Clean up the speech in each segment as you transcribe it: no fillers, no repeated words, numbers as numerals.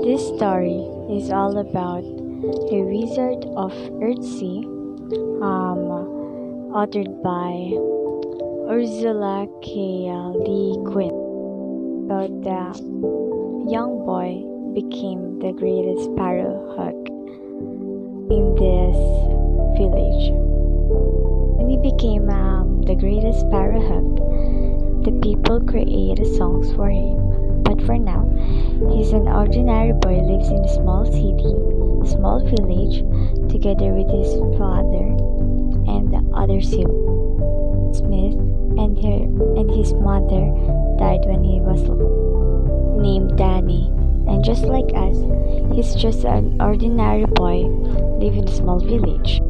This story is all about the Wizard of Earthsea, authored by Ursula K. Le Guin. About the young boy became the greatest sparrowhawk in this village. When he became the greatest sparrowhawk, the people created songs for him. But for now, he's an ordinary boy lives in a small city, a small village, together with his father and the other siblings. Smith and his mother died when he was named Danny. And just like us, he's just an ordinary boy living in a small village.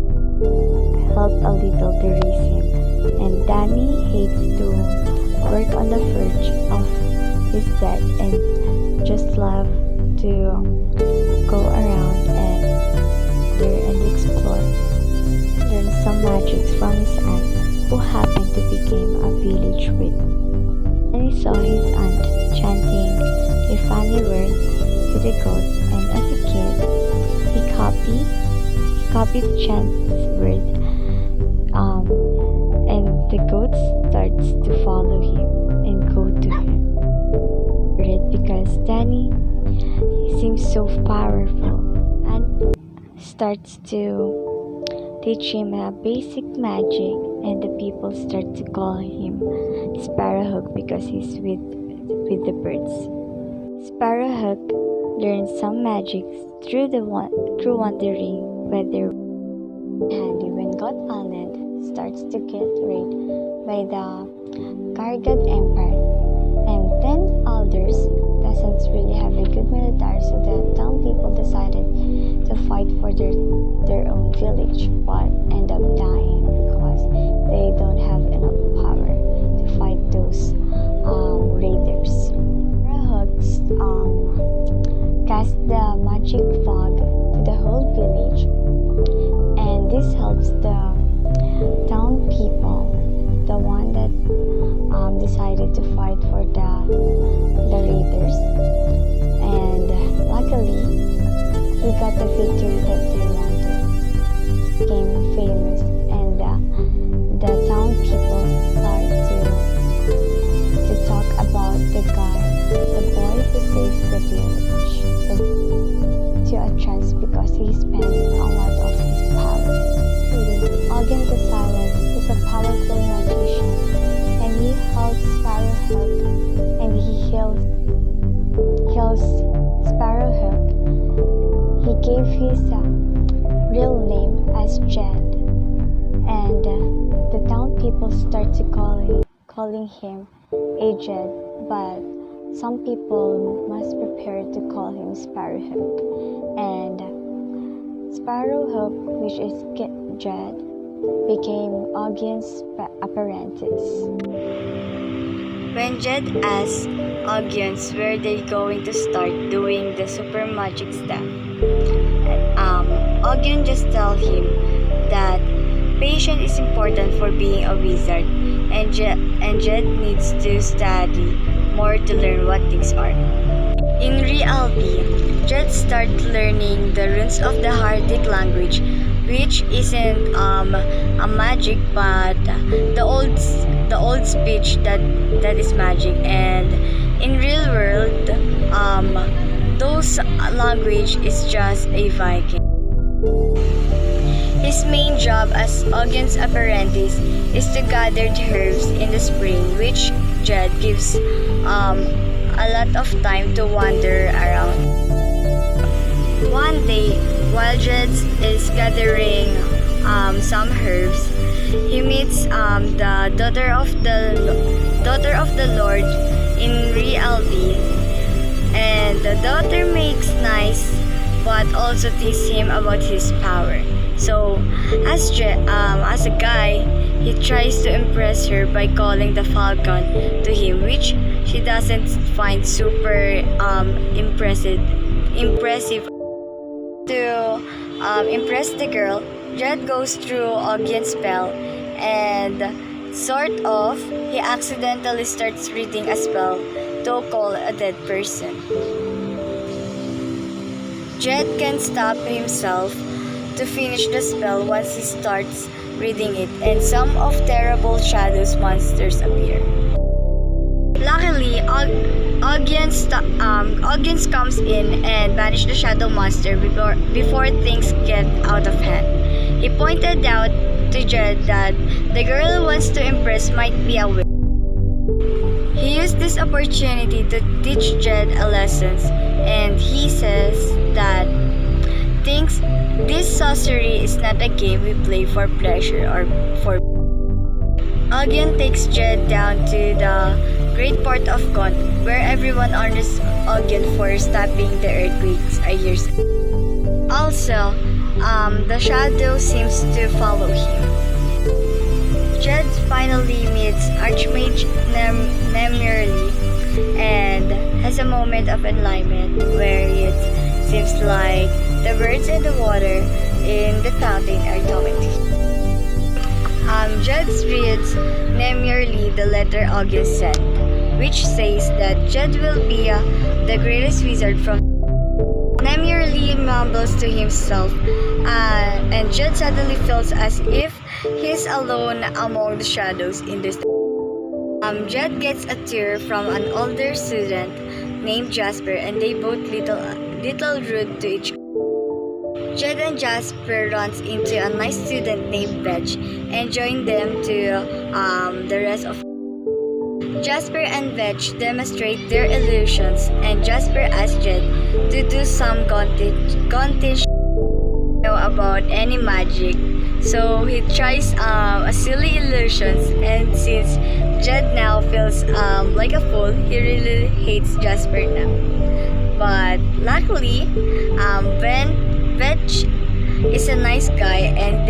Helped a little to raise him, and Danny hates to work on the verge of his death and just love to go around and learn and explore. Learn some magics from his aunt, who happened to become a village witch. And he saw his aunt chanting a funny word to the goats, and as a kid, he copied the chant's word, and the goats starts to follow him and go to him. Because Danny seems so powerful, and starts to teach him a basic magic, and the people start to call him Sparrowhawk because he's with the birds. Sparrowhawk learns some magics through wandering weather. Handy when God Island starts to get raided by the Kargad Empire, and 10 elders doesn't really have a good military, so the town people decided to fight for their own village, but end up dying because they don't have enough power to fight those raiders. Sparrowhawks cast the magic fog to the whole village, and this helps the town people, the one that decided to fight for the raiders, and luckily he got the victory that they wanted. Became famous, and the town people start to talk about the boy who saves the village, to a chance because he spent a lot of his power. Ogden the Silent is a powerful magician, and he helps Sparrowhawk, and he heals Sparrowhawk. He gave his real name as Jed, and the town people start to calling him Jed, but some people must prepare to call him Sparrowhawk, and Sparrowhawk, which is Jed, became Ogden's apprentice. When Jed asked Ogden where they're going to start doing the super magic stuff, Ogden just tell him that patience is important for being a wizard, and Jed needs to study more to learn what things are. In reality, Jed started learning the runes of the Hardic language, which isn't a magic, but the old speech that is magic. And in real world, those language is just a Viking. His main job as Ogden's apprentice is to gather the herbs in the spring, which Jed gives a lot of time to wander around. One day, while Jed is gathering some herbs, he meets the daughter of the Lord in reality, and the daughter makes nice but also tease him about his power. So, as a guy, he tries to impress her by calling the falcon to him, which she doesn't find super impressive. To impress the girl, Jed goes through Ogden's spell, and he accidentally starts reading a spell to call a dead person. Jed can stop himself to finish the spell once he starts reading it, and some of terrible shadows monsters appear. Luckily, Audience comes in and banishes the shadow monster before things get out of hand. He pointed out to Jed that the girl he wants to impress might be a witch. He used this opportunity to teach Jed a lesson, and he says that this sorcery is not a game we play for pleasure or for. Augian takes Jed down to the great port of Gaunt, where everyone honors Augian for stopping the earthquakes a years ago. Also, the shadow seems to follow him. Jed finally meets Archmage Nemirly and has a moment of enlightenment where it seems like the birds and the water in the fountain are talking to him. Jed reads Nemirly the letter August sent, which says that Jed will be the greatest wizard from. Nemirly mumbles to himself, and Jed suddenly feels as if he's alone among the shadows in this. Jed gets a tear from an older student named Jasper, and they both little rude to each other. Jed and Jasper runs into a nice student named Vetch and join them to the rest of. Jasper and Vetch demonstrate their illusions, and Jasper asks Jed to do some contage know about any magic. So he tries a silly illusions, and since Jed now feels like a fool, he really hates Jasper now. But luckily, Vetch is a nice guy, and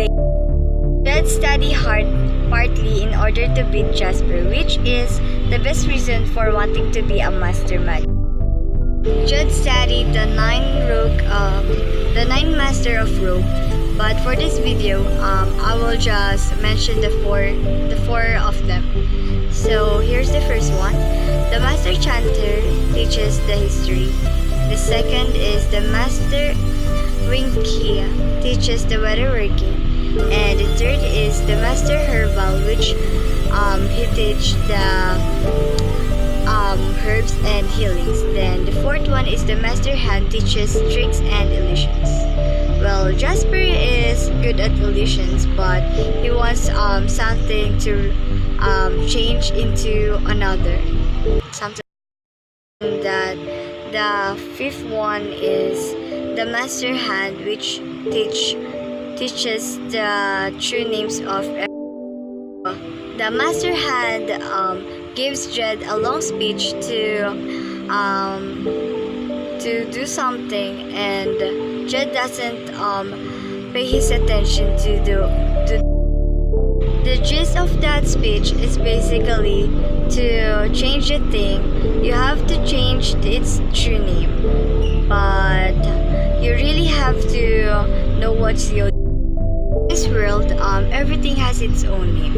Jed study hard partly in order to beat Jasper, which is the best reason for wanting to be a master magic. Jed studied the nine master of rogue, but for this video, I will just mention the four of them. So here's the first one. The master chanter teaches the history. The second is the master Winky teaches the weatherworking, and the third is the master herbal, which he teaches the herbs and healings. Then the fourth one is the master hand teaches tricks and illusions. Well, Jasper is good at illusions, but he wants something to change into another something. That the fifth one is the master hand, which teaches the true names of. The master hand gives Jed a long speech to do something, and Jed doesn't pay his attention to the gist of that speech is basically to change the thing. You have to change its true name, but you really have to know what's your. In this world, everything has its own name.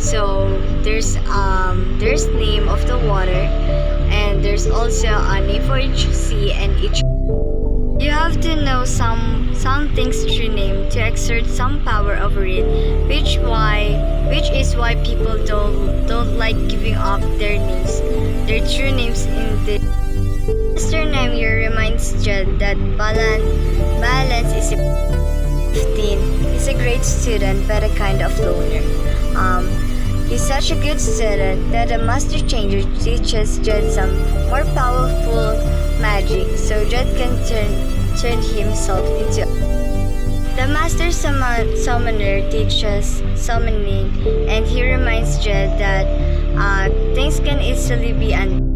So there's name of the water, and there's also a name for each sea and each. You have to know something's true name to exert some power over it, which is why people don't like giving up their true names in this. Mr. Namir reminds Jed that balance is 15. He's a great student but a kind of loner. He's such a good student that the master changer teaches Jed some more powerful magic, so Jed can turn himself into. The master summoner teaches summoning, and he reminds Jed that things can easily be undone.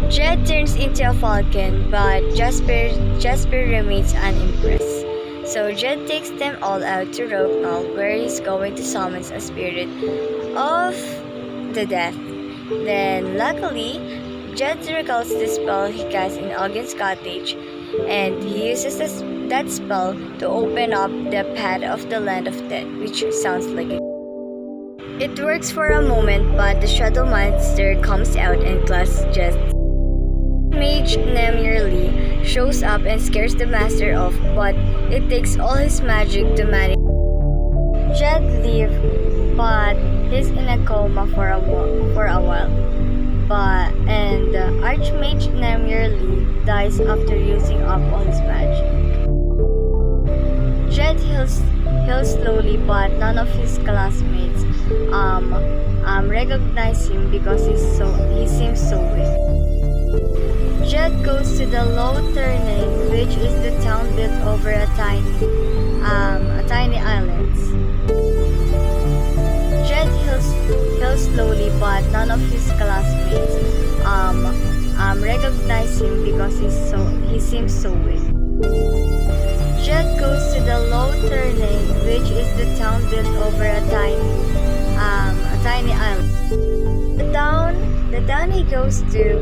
Jed turns into a falcon, but Jasper remains unimpressed. So Jed takes them all out to Rocknall, where he's going to summon a spirit of the death. Then, luckily, Jed recalls the spell he cast in Augen's cottage, and he uses that spell to open up the path of the land of death, which sounds like it. It works for a moment, but the shadow monster comes out and claws Jed. Archmage Lee shows up and scares the master off, but it takes all his magic to manage. Jed leaves, but he's in a coma for a while. And Archmage Lee dies after using up all his magic. Jed heals slowly, but none of his classmates recognize him because he seems so weak. Jed goes to the Low Turning, which is the town built over a tiny island. Jed heals slowly, but none of his classmates recognize him because he seems so weak. Jed goes to the Low Turning, which is the town built over a tiny island. The town he goes to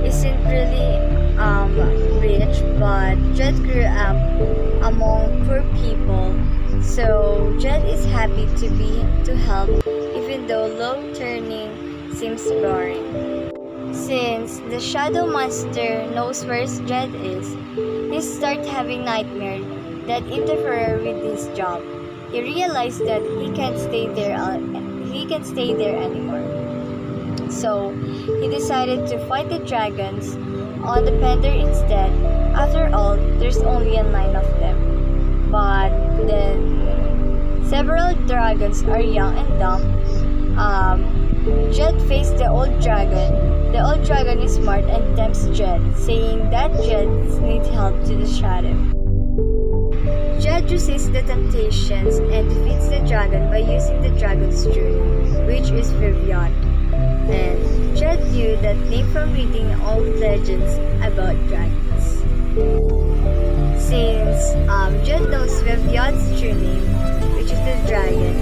isn't really rich, but Jed grew up among poor people, so Jed is happy to help, even though Low Turning seems boring. Since the Shadow Monster knows where Jed is, he starts having nightmares that interfere with his job. He realized that he can't stay there anymore. So he decided to fight the dragons on the Pender instead. After all, there's only 9 of them. But then several dragons are young and dumb. Jed faced the old dragon. The old dragon is smart and tempts Jed, saying that Jed needs help to the shadow. Jed resists the temptations and defeats the dragon by using the dragon's journey, which is Vivian. And Jed knew that name from reading old legends about dragons. Since Jed knows Vivian's true name, which is the dragon,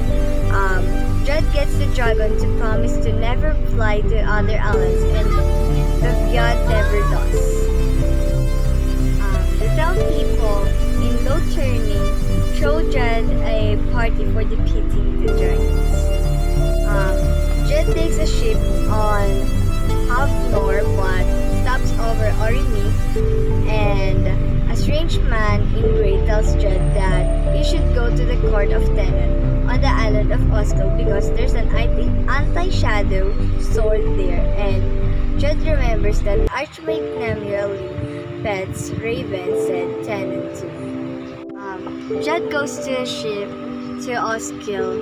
Jed gets the dragon to promise to never fly to other islands, and Vivian never does. The town people in Low Turning throw Jed a party for defeating the dragons. Jed takes a ship on Havnor but stops over Orimi, and a strange man in gray tells Jed that he should go to the court of Tenen on the island of Oslo because there's an anti-shadow sword there, and Jed remembers that Archmage Lee pets Raven said Tenen too. Jed goes to a ship to Oskill,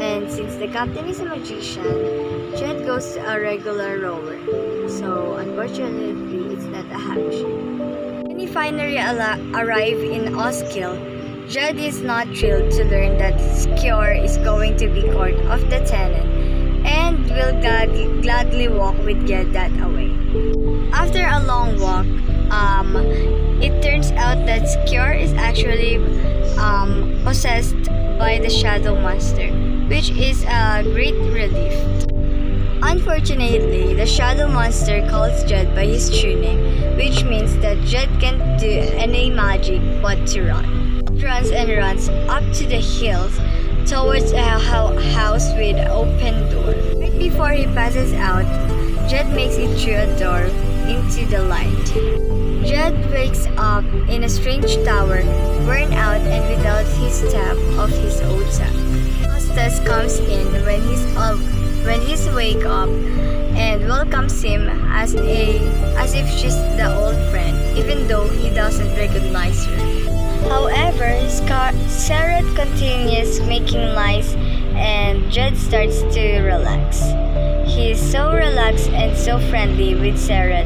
and since the captain is a magician, Jed goes to a regular rower. So unfortunately, it's not a happy ship. When he finally arrives in Oskill, Jed is not thrilled to learn that Skjor is going to be court of the Tenen, and will gladly walk with Jed that away. After a long walk, it turns out that Skjor is actually possessed by the Shadow Monster, which is a great relief. Unfortunately, the Shadow Monster calls Jed by his true name, which means that Jed can't do any magic but to run. Runs and runs up to the hills towards a house with an open door. Right before he passes out, Jed makes it through a door into the light. Jed wakes up in a strange tower, worn out and without his staff of his own self. Hostess comes in when he's wake up and welcomes him as if she's the old friend, even though he doesn't recognize her. However, Seret continues making lies, and Jed starts to relax. He is so relaxed and so friendly with Seret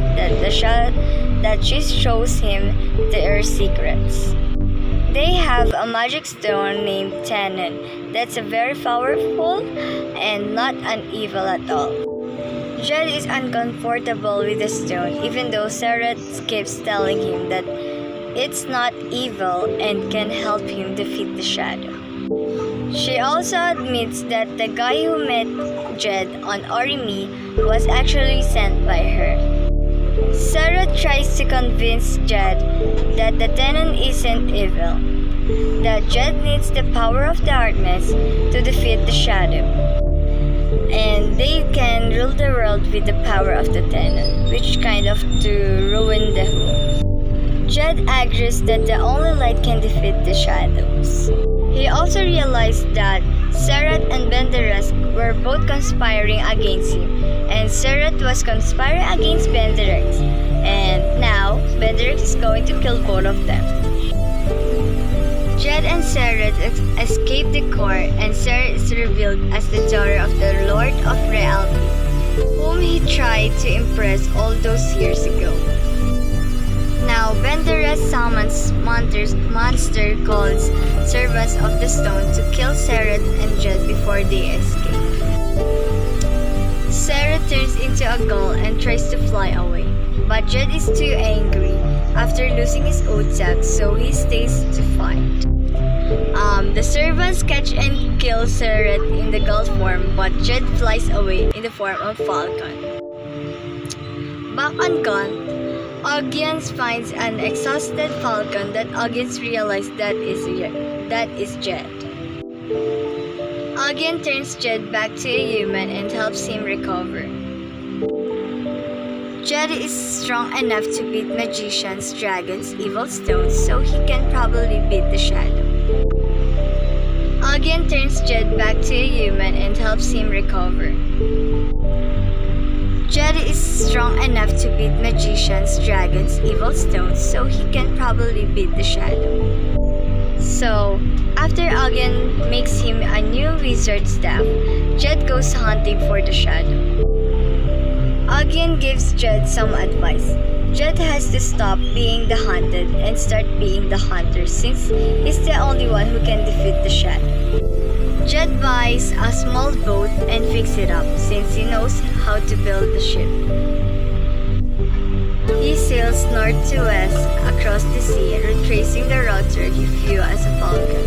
that she shows him the Earth secrets. They have a magic stone named Tenen that's very powerful and not an evil at all. Jed is uncomfortable with the stone, even though Seret keeps telling him that it's not evil and can help him defeat the shadow. She also admits that the guy who met Jed on Orimi was actually sent by her. Sarah tries to convince Jed that the Tenen isn't evil, that Jed needs the power of darkness to defeat the shadow. and they can rule the world with the power of the tenant, which kind of to ruin the whole. Jed agrees that the only light can defeat the shadows. He also realized that Serath and Benderesk were both conspiring against him, and Serath was conspiring against Benderesk, and now Benderesk is going to kill both of them. Jed and Serath escape the core, and Serath is revealed as the daughter of the Lord of Reality, whom he tried to impress all those years ago. Now Benderesk summons monster called Servants of the Stone to kill Serath and Jed before they escape. Serath turns into a gull and tries to fly away, but Jed is too angry after losing his oath sack, so he stays to fight. The servants catch and kill Serath in the gull form, but Jed flies away in the form of falcon. Back on Gaunt, Augians finds an exhausted falcon that Augians realize that is Jed. Augian turns Jed back to a human and helps him recover. Jed is strong enough to beat magicians, dragons, evil stones, so he can probably beat the shadow. Augian turns Jed back to a human and helps him recover. Jed is strong enough to beat magicians, dragons, evil stones, so he can probably beat the shadow. So, after Augian makes him a new wizard staff, Jed goes hunting for the shadow. Augian gives Jed some advice. Jed has to stop being the hunted and start being the hunter, since he's the only one who can defeat the shadow. Jed buys a small boat and fixes it up, since he knows how to build the ship. He sails north to west across the sea, retracing the route he flew as a falcon.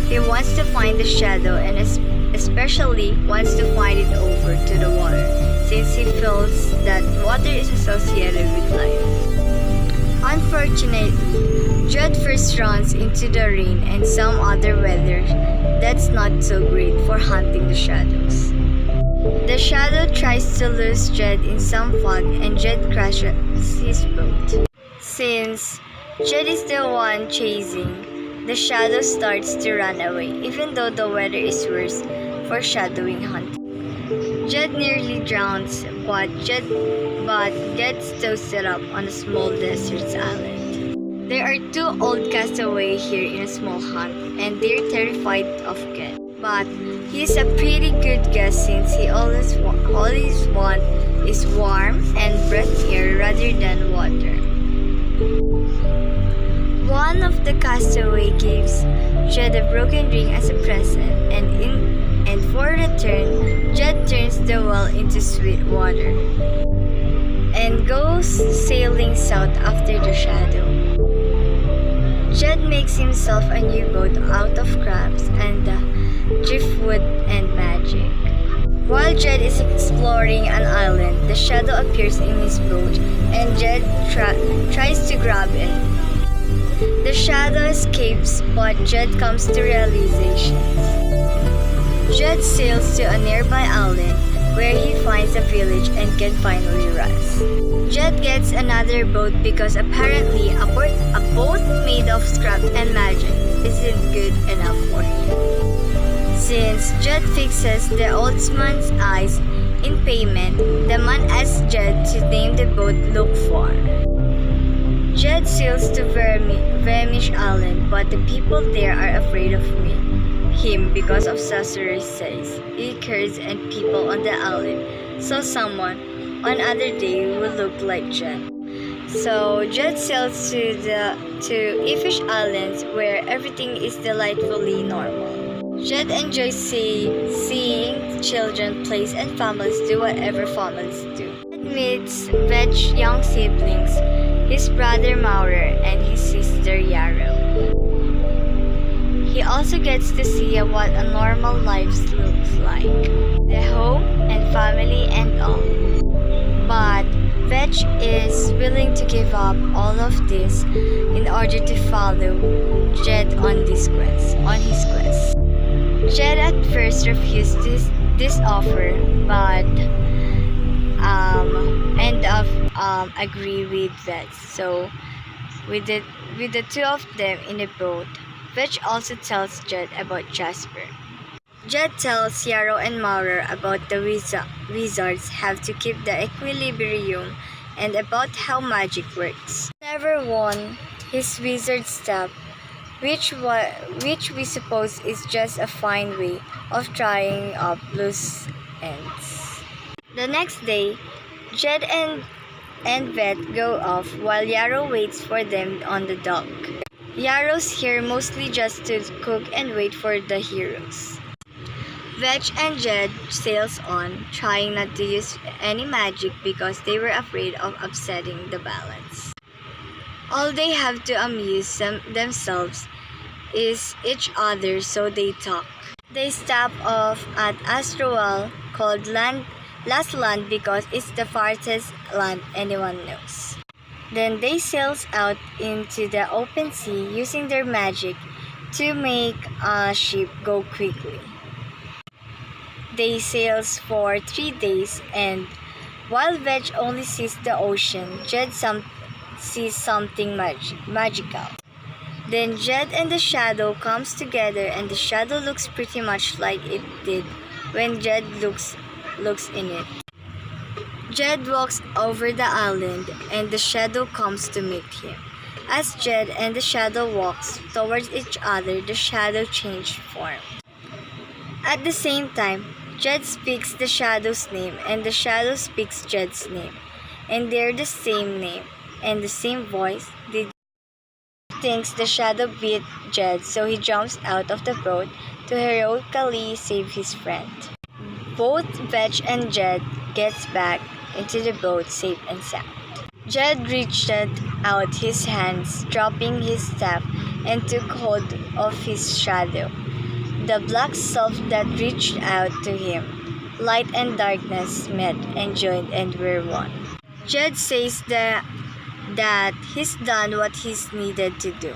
He wants to find the shadow and especially wants to find it over to the water, since he feels that water is associated with life. Unfortunately, Jed first runs into the rain and some other weather that's not so great for hunting the shadows. The shadow tries to lose Jed in some fog, and Jed crashes his boat. Since Jed is the one chasing, the shadow starts to run away, even though the weather is worse for shadowing hunting. Jed nearly drowns, but gets toasted up on a small desert island. There are two old castaways here in a small hut, and they're terrified of Jed. But he's a pretty good guest, since he always wants is warm and breath air rather than water. One of the castaways gives Jed a broken ring as a present, and for return, Jed turns the well into sweet water and goes sailing south after the shadow. Jed makes himself a new boat out of crabs and driftwood and magic. While Jed is exploring an island, the shadow appears in his boat, and Jed tries to grab it. The shadow escapes, but Jed comes to realizations. Jed sails to a nearby island, where he finds a village and can finally rest. Jed gets another boat because apparently a boat made of scrap and magic isn't good enough for him. Since Jed fixes the old man's eyes in payment, the man asks Jed to name the boat Look For. Jed sails to Vermish Island, but the people there are afraid of him because of sorceries, says Icarus and people on the island saw someone on other day who looked like Jed. So Jed sails to Ifish Islands, where everything is delightfully normal. Jed enjoys seeing children play and families do whatever families do. Jed meets Vetch's young siblings, his brother Maurer and his sister Yarrow. He also gets to see what a normal life looks like, the home and family and all. But Vetch is willing to give up all of this in order to follow Jed on his quest. Jed at first refused this offer, but end up agree with Vets. So with the two of them in the boat, Vetch also tells Jed about Jasper. Jed tells Yarrow and Maurer about the wizards have to keep the equilibrium and about how magic works. Never won his wizard staff, which we suppose is just a fine way of trying up loose ends. The next day, Jed and Vet go off while Yarrow waits for them on the dock. Yarrow's here mostly just to cook and wait for the heroes. Vetch and Jed sails on, trying not to use any magic because they were afraid of upsetting the balance. All they have to amuse themselves is each other, so they talk. They stop off at Astrowal, called Last Land because it's the farthest land anyone knows. Then they sail out into the open sea using their magic to make a ship go quickly. They sail for 3 days, and while Vetch only sees the ocean, Jed sees something magical. Then Jed and the shadow comes together, and the shadow looks pretty much like it did when Jed looks in it. Jed walks over the island, and the shadow comes to meet him. As Jed and the shadow walks towards each other, the shadow changes form. At the same time, Jed speaks the shadow's name, and the shadow speaks Jed's name, and they're the same name and the same voice. They thinks the shadow beat Jed, so he jumps out of the boat to heroically save his friend. Both Vetch and Jed gets back into the boat safe and sound. Jed reached out his hands, dropping his staff, and took hold of his shadow, the black self that reached out to him. Light and darkness met and joined and were one. Jed says that he's done what he's needed to do.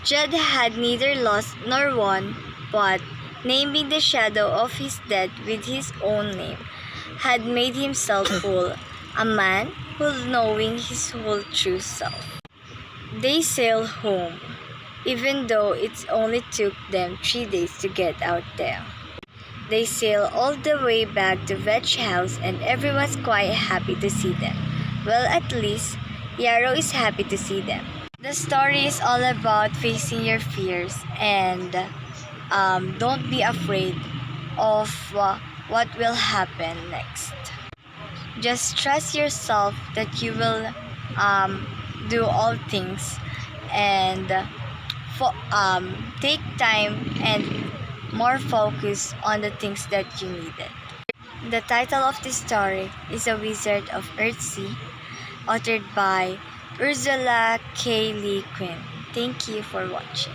Jed had neither lost nor won, but naming the shadow of his dead with his own name had made himself whole, a man whole knowing his whole true self. They sail home, even though it only took them 3 days to get out there. They sail all the way back to Vetch House, and everyone's quite happy to see them. Well, at least Yarrow is happy to see them. The story is all about facing your fears and don't be afraid of what will happen next. Just trust yourself that you will do all things, and take time and more focus on the things that you needed. The title of this story is A Wizard of Earthsea, authored by Ursula K. Lee Quinn. Thank you for watching.